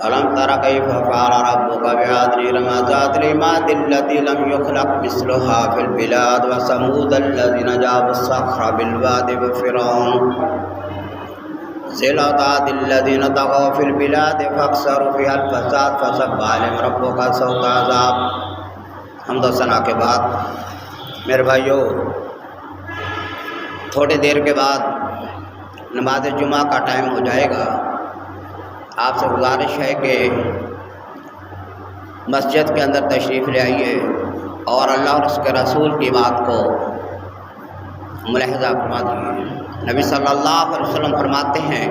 ألم تر كيف فعل ربك بعاد إرم ذات العماد التي لم يخلق مثلها في البلاد وثمود الذين جابوا الصخر بالواد وفرعون ذي الأوتاد الذين طغوا في البلاد فأكثروا فيها الفساد فصب عليهم ربك سوط عذاب۔ حمد و ثنا کے بعد میرے بھائیوں، تھوڑی دیر کے بعد نماز جمعہ کا ٹائم ہو جائے گا۔ آپ سے گزارش ہے کہ مسجد کے اندر تشریف لے آئیے اور اللہ اور اس کے رسول کی بات کو ملاحظہ فرما دیجیے۔ نبی صلی اللہ علیہ وسلم فرماتے ہیں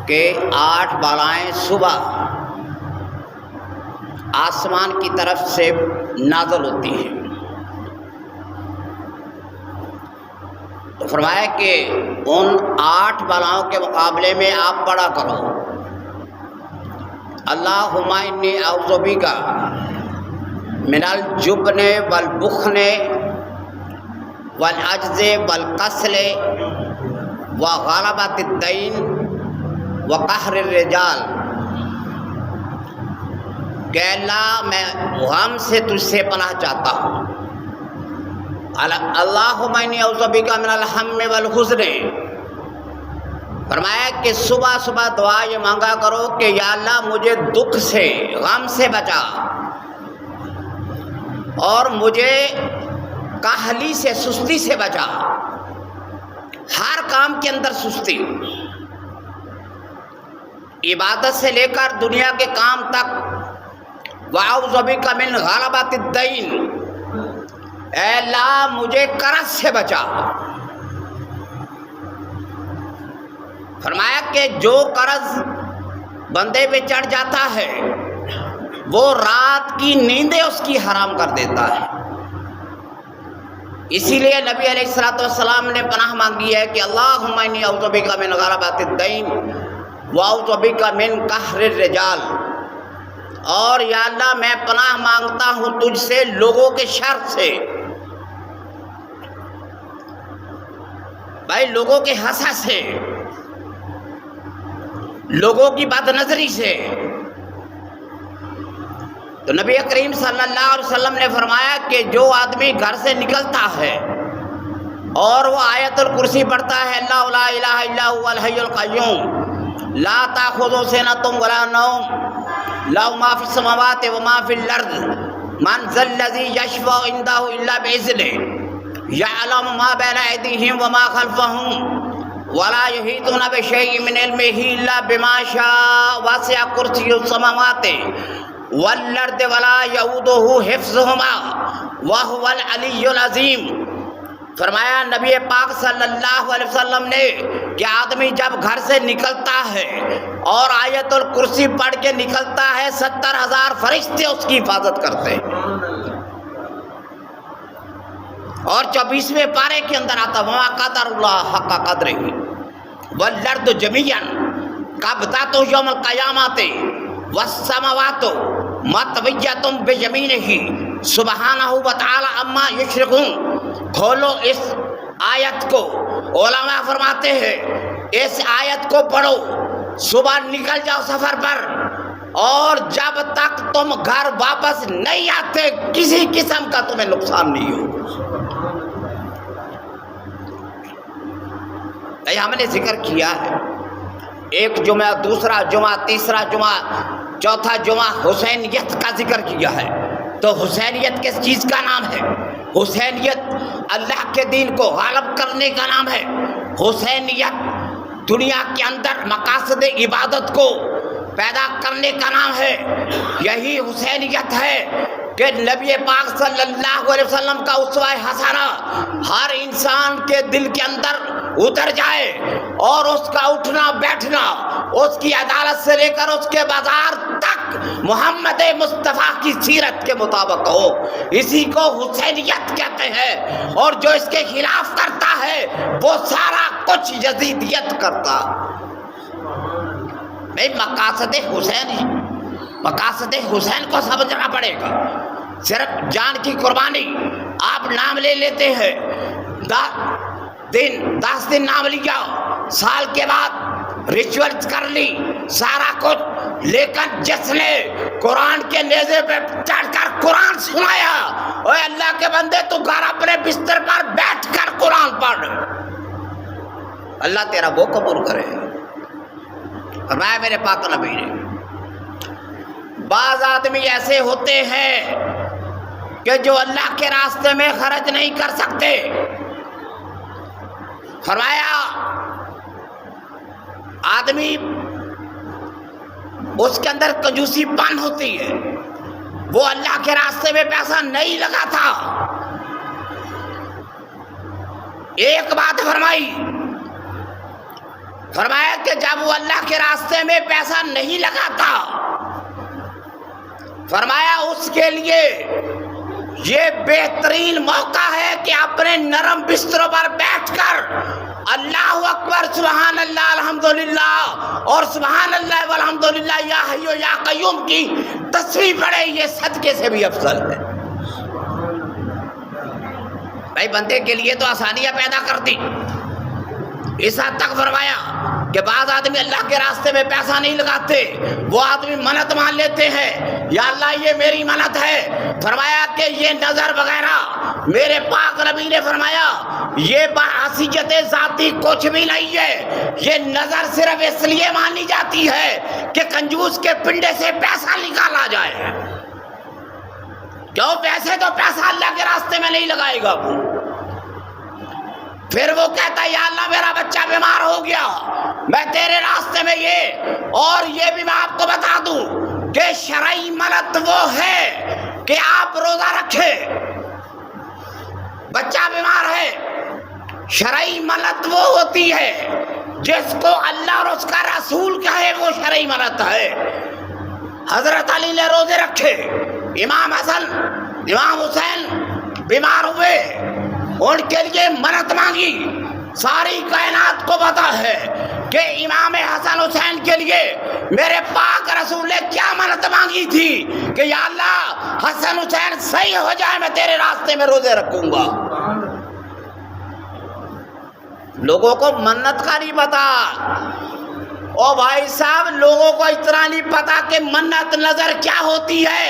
کہ 8 بالائیں صبح آسمان کی طرف سے نازل ہوتی ہیں، تو فرمایا کہ ان 8 بلاؤں کے مقابلے میں آپ پڑھا کرو اللہم انی اعوذ بک من الجبن والبخل والعجز والکسل وغلبۃ الدین وقہر الرجال، کہ اللہ میں غم سے تجھ سے پناہ چاہتا ہوں۔ اللہم انی اعوذ بک من الہم والحزن، فرمایا کہ صبح صبح دعا یہ مانگا کرو کہ یا اللہ مجھے دکھ سے، غم سے بچا، اور مجھے کاہلی سے، سستی سے بچا، ہر کام کے اندر سستی، عبادت سے لے کر دنیا کے کام تک۔ وَأَعُوذُ بِكَ مِنْ غَلَبَةِ الدَّيْنِ، اے اللہ مجھے قرض سے بچا۔ فرمایا کہ جو قرض بندے پہ چڑھ جاتا ہے وہ رات کی نیندیں اس کی حرام کر دیتا ہے۔ اسی لیے نبی علیہ السلام نے پناہ مانگی ہے کہ اللہم انی اعوذ بک من غلبۃ الدین واعوذ بک من قہر الرجال، اور یا اللہ میں پناہ مانگتا ہوں تجھ سے لوگوں کے شر سے، بھائی لوگوں کے حسد سے، لوگوں کی بد نظری سے۔ تو نبی کریم صلی اللہ علیہ وسلم نے فرمایا کہ جو آدمی گھر سے نکلتا ہے اور وہ آیت الکرسی پڑھتا ہے، اللہ لا الہ الا هو الحی القیوم لا تأخذہ سنۃ ولا نوم لہ ما فی السماوات وما فی الارض من ذا الذی یشفع عندہ الا بإذنہ یعلم ما بین ایدیہم وما خلفہم ولا یحیطون بشیء من علمہ الا بما شاء وسع کرسیہ السماوات والارض ولا یؤودہ حفظہما وہو العلی العظیم۔ فرمایا نبی پاک صلی اللہ علیہ وسلم نے کہ آدمی جب گھر سے نکلتا ہے اور آیت الکرسی پڑھ کے نکلتا ہے 70,000 فرشتے اس کی حفاظت کرتے ہیں۔ اور 24ویں پارے کے اندر آتا وما قدر اللہ حق قدرہ والارض جمیعا قبضتہ یوم القیامۃ والسماوات مطویۃ بیمینہ سبحانہ وتعالی عما یشرکون۔ کھولو اس آیت کو، علماء فرماتے ہیں اس آیت کو پڑھو، صبح نکل جاؤ سفر پر، اور جب تک تم گھر واپس نہیں آتے کسی قسم کا تمہیں نقصان نہیں ہو۔ ہم نے ذکر کیا ہے ایک جمعہ، دوسرا جمعہ، تیسرا جمعہ، چوتھا جمعہ حسینیت کا ذکر کیا ہے۔ تو حسینیت کس چیز کا نام ہے؟ حسینیت اللہ کے دین کو غالب کرنے کا نام ہے۔ حسینیت دنیا کے اندر مقاصد عبادت کو پیدا کرنے کا نام ہے۔ یہی حسینیت ہے کہ نبی پاک صلی اللہ علیہ وسلم کا اسوہ حسنہ ہر انسان کے دل کے اندر اتر جائے، اور اس کا اٹھنا بیٹھنا، اس کی عدالت سے لے کر اس کے بازار تک محمد مصطفیٰ کی سیرت کے مطابق ہو۔ اسی کو حسینیت کہتے ہیں، اور جو اس کے خلاف کرتا ہے وہ سارا کچھ یزیدیت کرتا۔ بھئی مقاصد حسین کو سمجھنا پڑے گا۔ صرف جان کی قربانی، آپ نام لے لیتے ہیں، 10 دن نام لیا، سال کے بعد ریچولز کر لی سارا کچھ، لیکن جس نے قرآن کے نیزے پہ چڑھ کر قرآن سنایا، اے اللہ کے بندے تو گھر اپنے بستر پر بیٹھ کر قرآن پڑھ، اللہ تیرا وہ قبول کرے۔ فرمایا میرے پاک نبی نے، بعض آدمی ایسے ہوتے ہیں کہ جو اللہ کے راستے میں خرچ نہیں کر سکتے۔ فرمایا آدمی اس کے اندر کنجوسی پن ہوتی ہے، وہ اللہ کے راستے میں پیسہ نہیں لگاتا۔ ایک بات فرمایا کہ جب وہ اللہ کے راستے میں پیسہ نہیں لگاتا، فرمایا اس کے لیے یہ بہترین موقع ہے کہ اپنے نرم بستروں پر بیٹھ کر اللہ اکبر سبحان اللہ الحمدللہ اور سبحان اللہ والحمدللہ یا حی یا قیوم کی تسبیح پڑھے، یہ صدقے سے بھی افضل ہے۔ بھائی بندے کے لیے تو آسانیاں پیدا کر دی، اس حد تک فرمایا کہ بعض آدمی اللہ کے راستے میں پیسہ نہیں لگاتے، وہ آدمی منت مان لیتے ہیں، یا اللہ یہ میری منت ہے۔ فرمایا کہ یہ نظر وغیرہ میرے پاک نبی نے فرمایا یہ بحیثیت ذاتی کچھ بھی نہیں ہے، یہ نظر صرف اس لیے مانی جاتی ہے کہ کنجوس کے پنڈے سے پیسہ نکالا جائے۔ کیوں؟ پیسے تو پیسہ اللہ کے راستے میں نہیں لگائے گا وہ۔ پھر وہ کہتا ہے یا اللہ میرا بچہ بیمار ہو گیا، میں تیرے راستے میں اور یہ بھی میں آپ کو بتا دوں کہ شرعی منت وہ ہے کہ آپ روزہ رکھیں، بچہ بیمار ہے، شرعی منت وہ ہوتی ہے جس کو اللہ اور اس کا رسول کہے، وہ شرعی منت ہے۔ حضرت علی نے روزے رکھے، امام حسن امام حسین بیمار ہوئے، ان کے لیے منت مانگی، ساری کائنات کو پتا ہے کہ امام حسن حسین کے لیے میرے پاک رسول نے کیا منت مانگی تھی کہ یا اللہ حسن حسین صحیح ہو جائے میں تیرے راستے میں روزے رکھوں گا۔ لوگوں کو منت کا نہیں پتا، او بھائی صاحب لوگوں کو اتنا نہیں پتا کہ منت نظر کیا ہوتی ہے۔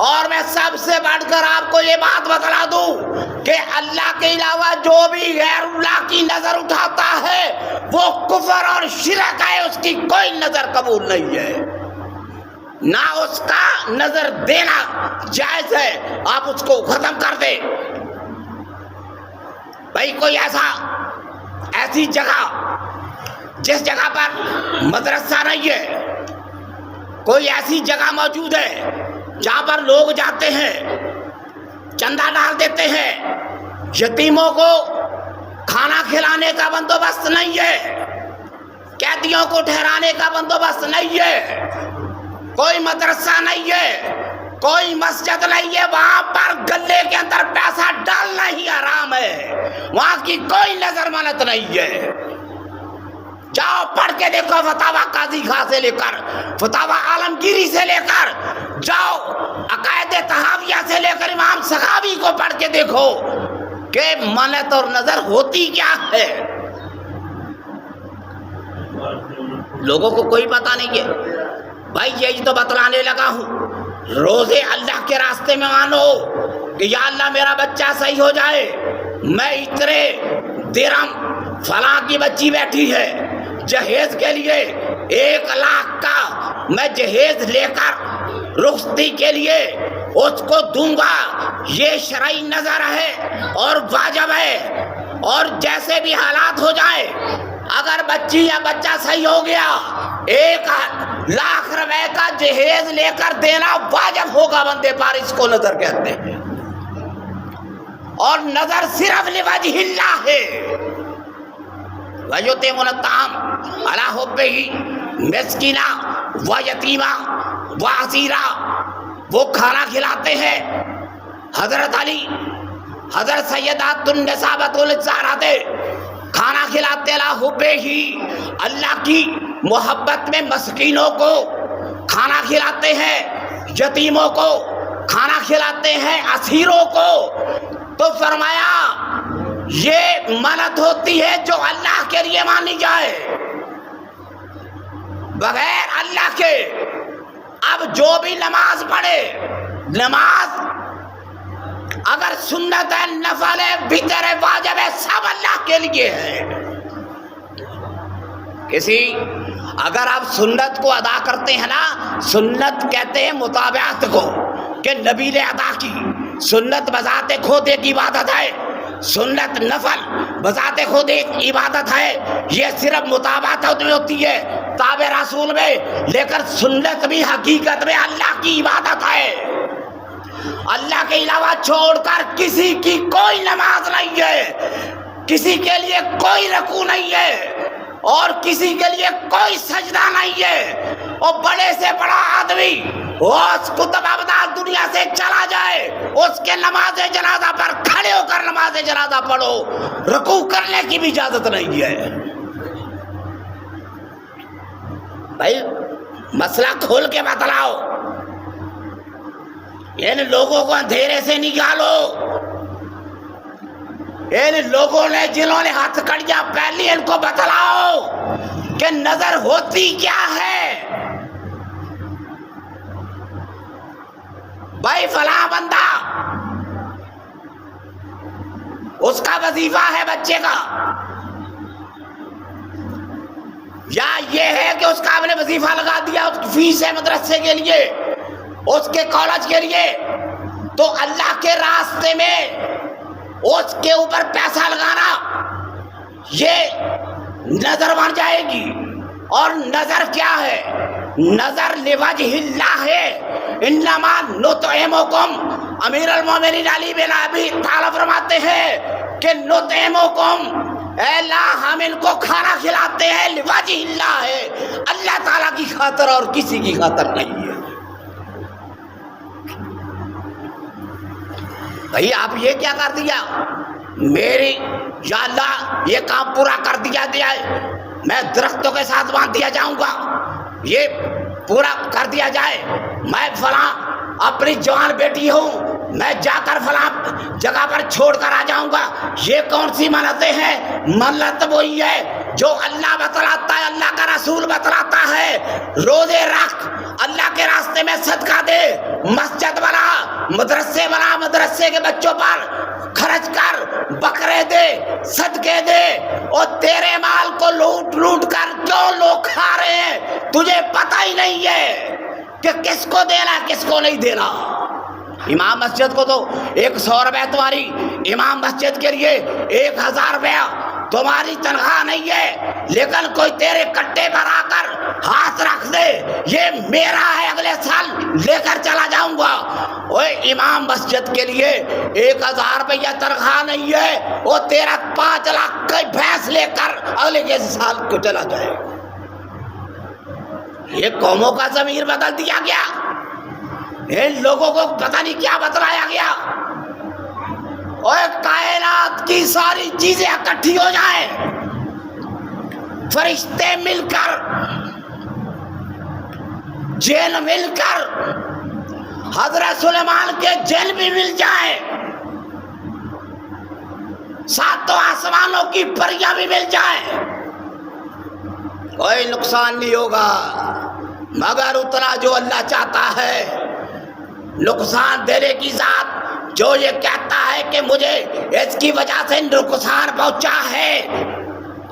اور میں سب سے بڑھ کر آپ کو یہ بات بتلا دوں کہ اللہ کے علاوہ جو بھی غیر اللہ کی نظر اٹھاتا ہے وہ کفر اور شرک ہے، اس کی کوئی نظر قبول نہیں ہے، نہ اس کا نظر دینا جائز ہے، آپ اس کو ختم کر دیں۔ بھائی کوئی ایسی جگہ جس جگہ پر مدرسہ نہیں ہے، کوئی ایسی جگہ موجود ہے جہاں پر لوگ جاتے ہیں، چندہ ڈال دیتے ہیں، یتیموں کو کھانا کھلانے کا بندوبست نہیں ہے، قیدیوں کو ٹھہرانے کا بندوبست نہیں ہے، کوئی مدرسہ نہیں ہے، کوئی مسجد نہیں ہے، وہاں پر گلے کے اندر پیسہ ڈالنا ہی حرام ہے، وہاں کی کوئی نظر منت نہیں ہے۔ جاؤ پڑھ کے دیکھو فتاویٰ قاضی خاں سے لے کر، فتاویٰ عالمگیری سے لے کر، جاؤ عقائد طحاویہ سے لے کر امام سخاوی کو پڑھ کے دیکھو کہ منت اور نظر ہوتی کیا ہے۔ لوگوں کو کوئی پتہ نہیں ہے۔ بھائی یہی تو بتلانے لگا ہوں، روزے اللہ کے راستے میں مانو کہ یا اللہ میرا بچہ صحیح ہو جائے، میں اتنے درہم فلاں کی بچی بیٹھی ہے، جہیز کے لیے 1 لاکھ کا میں جہیز لے کر رخصتی کے لیے اس کو دوں گا، یہ شرعی نظر ہے اور واجب ہے، اور جیسے بھی حالات ہو جائیں اگر بچی یا بچہ صحیح ہو گیا 1 لاکھ روپے کا جہیز لے کر دینا واجب ہوگا بندے پر، اس کو نظر کہتے ہیں۔ اور نظر صرف لوجہ اللہ ہے۔ وَيُطْعِمُونَ الطَّعَامَ عَلَىٰ حُبِّهِ مِسْكِينًا وَيَتِیمًا وَأَسِیرًا، وہ کھانا کھلاتے ہیں۔ حضرت علی، حضرت سیدات النساء بطول الزہرا کھانا کھلاتے عَلَىٰ حُبِّهِ، اللہ کی محبت میں مسکینوں کو کھانا کھلاتے ہیں، یتیموں کو کھانا کھلاتے ہیں، اسیروں کو۔ تو فرمایا یہ منت ہوتی ہے جو اللہ کے لیے مانی جائے، بغیر اللہ کے اب جو بھی نماز پڑھے، نماز اگر سنت ہے، نفل ہے، وتر ہے، واجب ہے، سب اللہ کے لیے ہے۔ اگر آپ سنت کو ادا کرتے ہیں نا، سنت کہتے ہیں متابعت کو، کہ نبی نے ادا کی۔ سنت بذات خود ایک عبادت ہے، سنت نفل بذات خود ایک عبادت ہے، یہ صرف متابعت میں ہوتی ہے، تابع رسول میں، لیکن سنت بھی حقیقت میں اللہ کی عبادت ہے۔ اللہ کے علاوہ چھوڑ کر کسی کی کوئی نماز نہیں ہے، کسی کے لیے کوئی رکوع نہیں ہے، اور کسی کے لیے کوئی سجدہ نہیں ہے۔ اور بڑے سے بڑا آدمی اس کتب ابدال دنیا سے چلا جائے، اس کے نماز جنازہ پر کھڑے ہو کر نماز جنازہ پڑھو، رکوع کرنے کی بھی اجازت نہیں ہے۔ بھائی مسئلہ کھول کے بتلاؤ، ان لوگوں کو اندھیرے سے نکالو، ان لوگوں نے جنہوں نے ہاتھ کڑیاں پہلی، ان کو بتلاؤ کہ نظر ہوتی کیا ہے۔ بھائی فلاں بندہ، اس کا وظیفہ ہے بچے کا، یا یہ ہے کہ اس کا آپ نے وظیفہ لگا دیا، اس کی فیس ہے مدرسے کے لیے، اس کے کالج کے لیے، تو اللہ کے راستے میں اس کے اوپر پیسہ لگانا یہ نظر بن جائے گی۔ اور نظر کیا ہے؟ نظر لوجہ اللہ ہے۔ انما نطعمکم، امیر المومنین علی بن ابی طالب فرماتے ہیں کہ نطعمکم، اے اللہ ہم ان کو کھانا کھلاتے ہیں، لوجہ اللہ ہے، اللہ تعالیٰ کی خاطر اور کسی کی خاطر نہیں ہے۔ بھئی آپ یہ کیا کر دیا؟ میری یا اللہ یہ کام پورا کر دیا جائے، میں درختوں کے ساتھ باندھ دیا جاؤں گا، یہ پورا کر دیا جائے، میں فلاں اپنی جوان بیٹی ہوں، میں جا کر فلاں جگہ پر چھوڑ کر آ جاؤں گا۔ یہ کون سی منتیں ہیں؟ منت وہی ہے جو اللہ بتلاتا ہے، اللہ کا رسول بتلاتا ہے۔ روزے رکھ، اللہ کے راستے میں صدقہ دے، مسجد بنا، مدرسے بنا، مدرسے کے بچوں پر خرچ کر، بکرے دے، صدقے دے۔ اور تیرے مال کو لوٹ لوٹ کر کیوں لوگ کھا رہے ہیں؟ تجھے پتہ ہی نہیں ہے کہ کس کو دینا کس کو نہیں دینا۔ امام مسجد کو تو 100 روپے تمہاری، امام مسجد کے لیے 1000 روپیہ تمہاری تنخواہ نہیں ہے، لیکن کوئی تیرے کٹے پر آ کر ہاتھ رکھ دے، یہ میرا ہے، اگلے سال لے کر چلا جاؤں گا۔ اوے امام مسجد کے لیے 1000 روپیہ تنخواہ نہیں ہے، وہ تیرا 5 لاکھ کی بھینس لے کر اگلے کے سال کو چلا جائے۔ یہ قوموں کا ضمیر بدل دیا گیا، ان لوگوں کو پتہ نہیں کیا بتلایا گیا۔ اور کائنات کی ساری چیزیں اکٹھی ہو جائیں، فرشتے مل کر، جن مل کر، حضرت سلیمان کے جن بھی مل جائیں، 7 آسمانوں کی پریاں بھی مل جائیں، کوئی نقصان نہیں ہوگا مگر اتنا جو اللہ چاہتا ہے۔ نقصان دینے کی ذات جو یہ کہتا ہے کہ مجھے اس کی وجہ سے نقصان پہنچا ہے،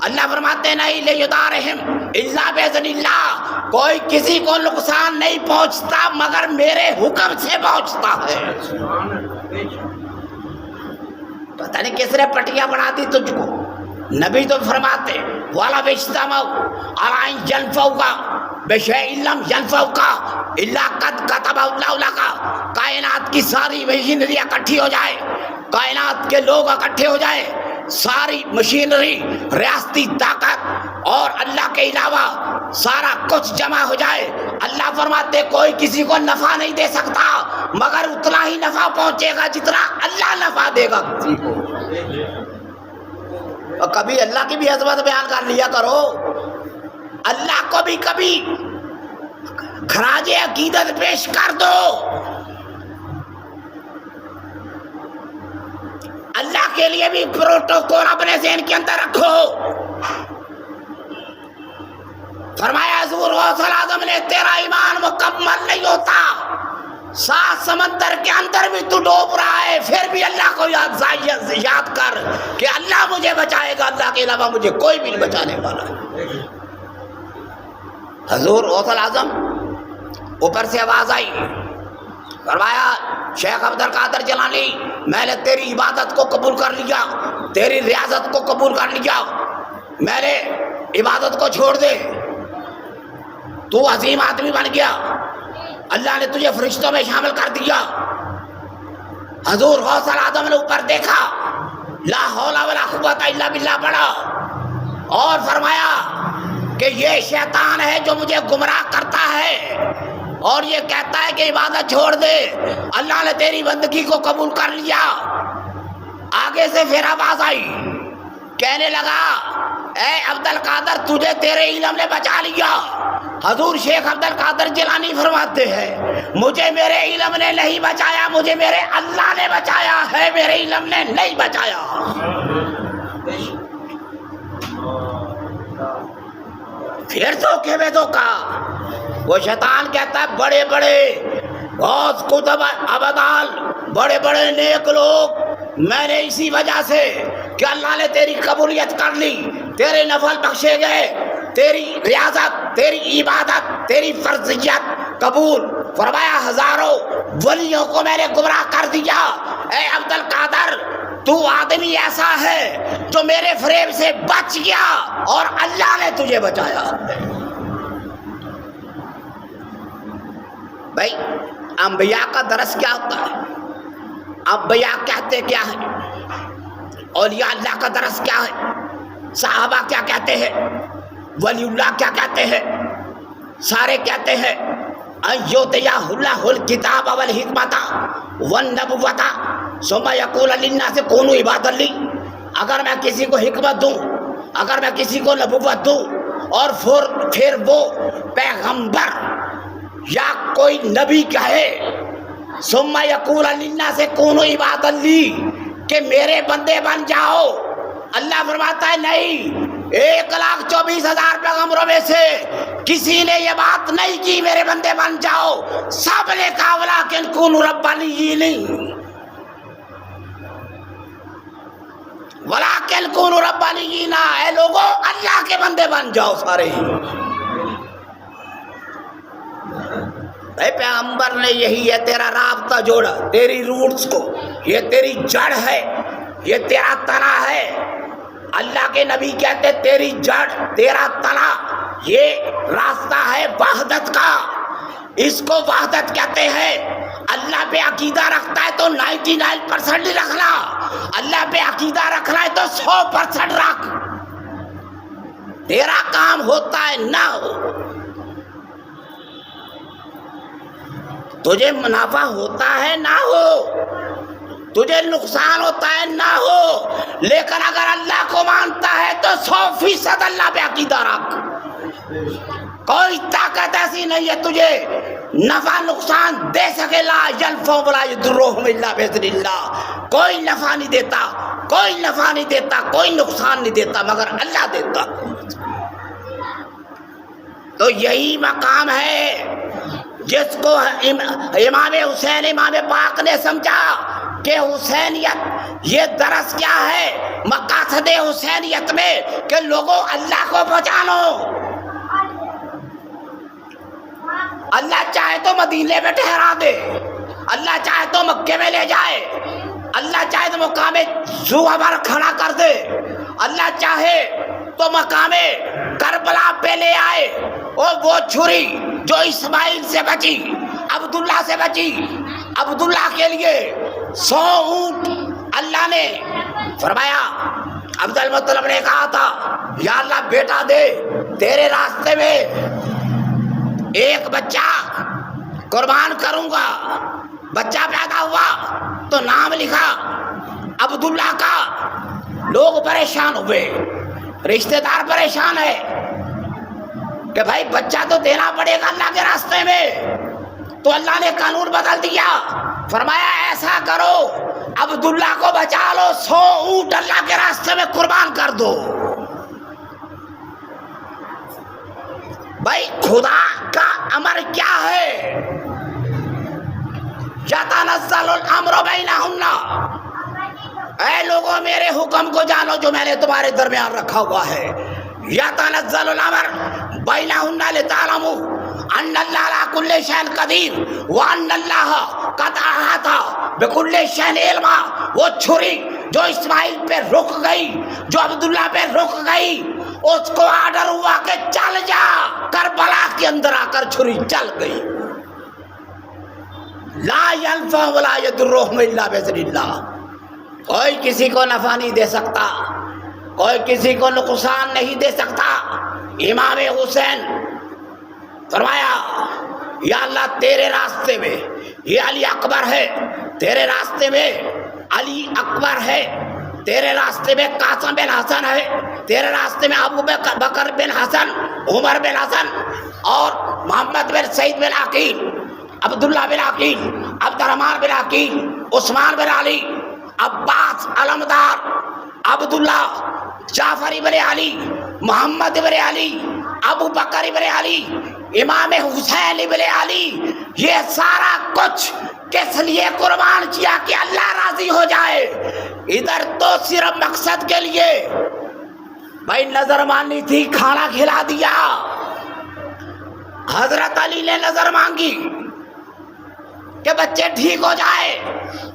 اللہ فرماتے نہیں لیدارہم الا باذن اللہ، کوئی کسی کو نقصان نہیں پہنچتا مگر میرے حکم سے پہنچتا ہے۔ پتہ نہیں کس نے پٹیاں بنا دی تجھ کو۔ نبی تو فرماتے والا بجتمعوا علی ان ينفعوک بشیء لم ينفعوک الا قد كتب اللہ لک، کائنات کی ساری مشینری اکٹھی ہو جائے، کائنات کے لوگ اکٹھے ہو جائے، ساری مشینری، ریاستی طاقت اور اللہ کے علاوہ سارا کچھ جمع ہو جائے، اللہ فرماتے کوئی کسی کو نفع نہیں دے سکتا مگر اتنا ہی نفع پہنچے گا جتنا اللہ نفع دے گا کسی کو۔ اور کبھی اللہ کی بھی عظمت بیان کر لیا کرو، اللہ کو بھی کبھی خراج عقیدت پیش کر دو، اللہ کے لیے بھی پروٹوکول اپنے ذہن کے اندر رکھو۔ فرمایا حضور غوث اعظم نے تیرا ایمان مکمل نہیں ہوتا، 7 سمندر کے اندر بھی تو ڈوب رہا ہے، پھر بھی اللہ کو یاد کر کہ اللہ مجھے بچائے گا، اللہ کے علاوہ مجھے کوئی بھی نہیں بچانے والا۔ حضور غوث اعظم اوپر سے آواز آئی، فرمایا شیخ عبد القادر جیلانی میں نے تیری عبادت کو قبول کر لیا، تیری ریاضت کو قبول کر لیا، میں نے عبادت کو چھوڑ دے، تو عظیم آدمی بن گیا، اللہ نے تجھے فرشتوں میں شامل کر دیا۔ حضور غوث اعظم نے اوپر دیکھا، لا حول ولا قوت الا باللہ پڑھا اور فرمایا کہ یہ شیطان ہے جو مجھے گمراہ کرتا ہے اور یہ کہتا ہے کہ عبادت چھوڑ دے، اللہ نے تیری بندگی کو قبول کر لیا۔ آگے سے پھر آواز آئی، کہنے لگا اے عبد القادر تجھے تیرے علم نے بچا لیا۔ حضور شیخ عبد القادر جیلانی فرماتے ہیں مجھے میرے علم نے نہیں بچایا، مجھے میرے اللہ نے بچایا ہے، میرے علم نے نہیں بچایا۔ پھر دھوکے میں دھوکا، وہ شیطان کہتا ہے بڑے بڑے غوث قطب ابدال، بڑے بڑے نیک لوگ، میں نے اسی وجہ سے کہ اللہ نے تیری قبولیت کر لی، تیرے نفل بخشے گئے، تیری ریاضت، تیری عبادت، تیری فرضیت قبول، فرمایا ہزاروں ولیوں کو میں نے گمراہ کر دیا۔ اے عبد القادر تو آدمی ایسا ہے جو میرے فریب سے بچ گیا اور اللہ نے تجھے بچایا۔ بھائی انبیاء کا درس کیا ہوتا ہے؟ انبیاء کہتے کیا ہے؟ اولیاء اللہ کا درس کیا ہے؟ صحابہ کیا کہتے ہیں؟ ولی اللہ کیا کہتے ہیں؟ سارے کہتے ہیں ایوتیہ اللہ الکتاب والحکمت والنبوۃ ثم یقول للناس کونوا عبادا لی۔ اگر میں کسی کو حکمت دوں، اگر میں کسی کو نبوت دوں اور پھر وہ پیغمبر یا کوئی نبی کہے ثم یقول للناس کونوا عبادا لی کہ میرے بندے بن جاؤ، اللہ فرماتا ہے نہیں، 1,24,000 پیغمبروں میں سے کسی نے یہ بات نہیں کی میرے بندے بن جاؤ، سب نے کہا ولیکن کونوا ربانیین، ولیکن کونوا ربانیین، اے لوگوں اللہ کے بندے بن جاؤ سارے ہی۔ اے پیغمبر نے یہی ہے تیرا رابطہ جوڑا، تیری روٹس کو، یہ تیری جڑ ہے، یہ تیرا تنا ہے۔ اللہ کے نبی کہتے تیری جڑ، تیرا تنا، یہ راستہ ہے وحدت کا، اس کو وحدت کہتے ہیں۔ اللہ پہ عقیدہ رکھتا ہے تو 99% نہیں رکھنا، اللہ پہ عقیدہ رکھنا ہے تو 100% رکھ، تیرا کام ہوتا ہے نہ ہو، تجھے منافع ہوتا ہے نہ ہو، تجھے نقصان ہوتا ہے نہ ہو، لیکن اگر اللہ کو مانتا ہے تو 100% اللہ پہ عقیدہ رکھ۔ کوئی طاقت ایسی نہیں ہے تجھے نفع نقصان دے سکے، لا ينفع ولا يضرهم الا باذن اللہ، کوئی نفع نہیں دیتا، کوئی نفع نہیں دیتا، کوئی نقصان نہیں دیتا مگر اللہ دیتا۔ تو یہی مقام ہے جس کو امام حسین امام پاک نے سمجھا کہ حسینیت یہ درس کیا ہے، مقاصد حسینیت میں کہ لوگوں اللہ کو پہچانو۔ اللہ چاہے تو مدینے میں ٹھہرا دے، اللہ چاہے تو مکے میں لے جائے، اللہ چاہے تو مقام زوہ پر کھڑا کر دے، اللہ چاہے تو مقام کربلا پہ لے آئے، اور وہ چھری جو اسماعیل سے بچی، عبداللہ سے بچی، عبداللہ کے لیے 100 اونٹ اللہ نے فرمایا، عبد المطلب نے کہا تھا یا اللہ بیٹا دے، تیرے راستے میں ایک بچہ قربان کروں گا۔ بچہ پیدا ہوا تو نام لکھا عبداللہ کا، لوگ پریشان ہوئے، رشتہ دار پریشان ہے کہ بھائی بچہ تو دینا پڑے گا اللہ کے راستے میں، تو اللہ نے قانون بدل دیا، فرمایا ایسا کرو عبداللہ کو بچا لو، 100 اونٹ اللہ کے راستے میں قربان کر دو۔ بھائی خدا کا امر کیا ہے؟ یتنزل الامر بینہن، اے لوگوں میرے حکم کو جانو جو میں نے تمہارے درمیان رکھا ہوا ہے. یتنزل الامر بینہن لتعلموا ان اللہ علی کل شیء قدیر وان اللہ قد احاط بکل شیء علما. وہ چھری جو اسماعیل پہ رک گئی، جو عبداللہ پہ رک گئی، اس کو آرڈر ہوا کہ چل جا، کربلا کے اندر آ کر چھری چل گئی. لا ينفع ولا يضرهم الا باذن اللہ. کوئی کسی کو نفع نہیں دے سکتا، کوئی کسی کو نقصان نہیں دے سکتا. امام حسین فرمایا یا اللہ تیرے راستے میں یہ علی اکبر ہے، تیرے راستے میں علی اکبر ہے، تیرے راستے میں قاسم بن حسن ہے، تیرے راستے میں ابو بکر بن حسن، عمر بن حسن اور محمد بن سعید بن عقیل، عبداللہ بن عقیل، عبد الرحمن بن عقیل، عثمان بن علی، عباس علمدار، عبداللہ، جعفر بن علی، محمد بن علی، ابو بکر بن علی، امام حسین بن علی. یہ سارا کچھ کس لیے قربان کیا؟ کہ اللہ راضی ہو جائے. ادھر تو صرف مقصد کے لیے بھائی نظر ماننی تھی، کھانا کھلا دیا. حضرت علی نے نظر مانگی کہ بچے ٹھیک ہو جائے،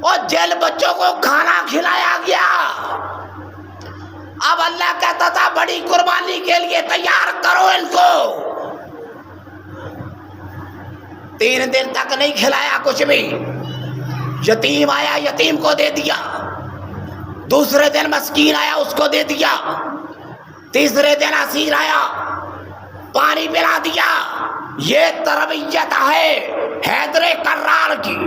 اور جیل بچوں کو کھانا کھلایا گیا. اب اللہ کہتا تھا بڑی قربانی کے لیے تیار کرو ان کو. 3 دن تک نہیں کھلایا کچھ بھی. یتیم آیا، یتیم کو دے دیا. دوسرے دن مسکین آیا، اس کو دے دیا. تیسرے دن اسیر آیا، پانی پلا دیا. یہ تربیت ہے حیدر کرار کی،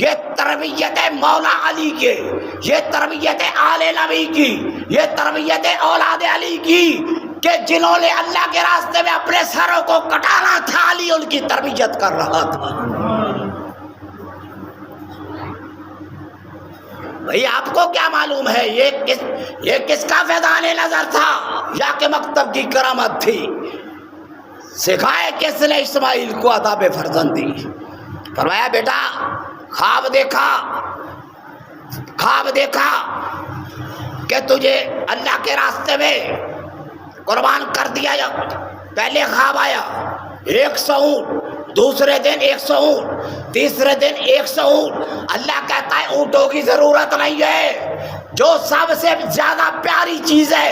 یہ تربیت ہے مولا علی کی، یہ تربیت ہے آل نبی کی، یہ تربیت ہے اولاد علی کی، کہ جنہوں نے اللہ کے راستے میں اپنے سروں کو کٹانا تھا، علی ان کی تربیت کر رہا تھا. بھئی آپ کو کیا معلوم ہے یہ کس کا فیضان نظر تھا یا کہ مکتب کی کرامت تھی؟ سکھائے کس نے اسماعیل کو آداب فرزندی؟ فرمایا بیٹا خواب دیکھا کہ تجھے اللہ کے راستے میں قربان کر دیا. پہلے خواب آیا 100 اونٹ، دوسرے دن 100 اونٹ، تیسرے دن 100 اونٹ. اللہ کہتا ہے اونٹوں کی ضرورت نہیں ہے، جو سب سے زیادہ پیاری چیز ہے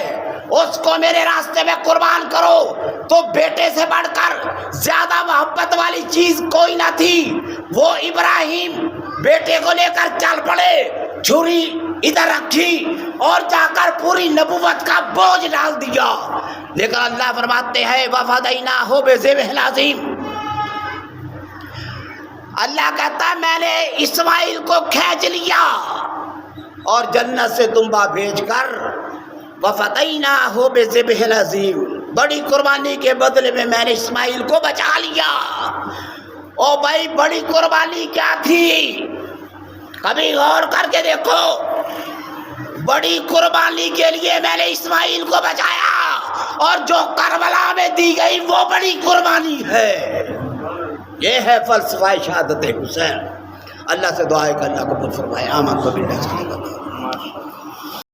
اس کو میرے راستے میں قربان کرو. تو بیٹے سے بڑھ کر زیادہ محبت والی چیز کوئی نہ تھی. وہ ابراہیم بیٹے کو لے کر چل پڑے، چھری ادھر رکھی اور جا کر پوری نبوت کا بوجھ ڈال دیا. لیکن اللہ فرماتے ہیں وَفَدَيْنَاهُ بِذِبْحٍ عَظِيمٍ. اللہ کہتا ہے میں نے اسماعیل کو کھینچ لیا اور جنت سے دمبا بھیج کر وَفَدَيْنَاهُ بِذِبْحٍ عَظِيمٍ، بڑی قربانی کے بدلے میں نے اسماعیل کو بچا لیا. او بھائی بڑی قربانی کیا تھی؟ کبھی غور کر کے دیکھو. بڑی قربانی کے لیے میں نے اسماعیل کو بچایا، اور جو کربلا میں دی گئی وہ بڑی قربانی ہے. یہ ہے فلسفہ شہادت حسین. اللہ سے دعا ہے کہ اللہ قبول فرمائے. آمین.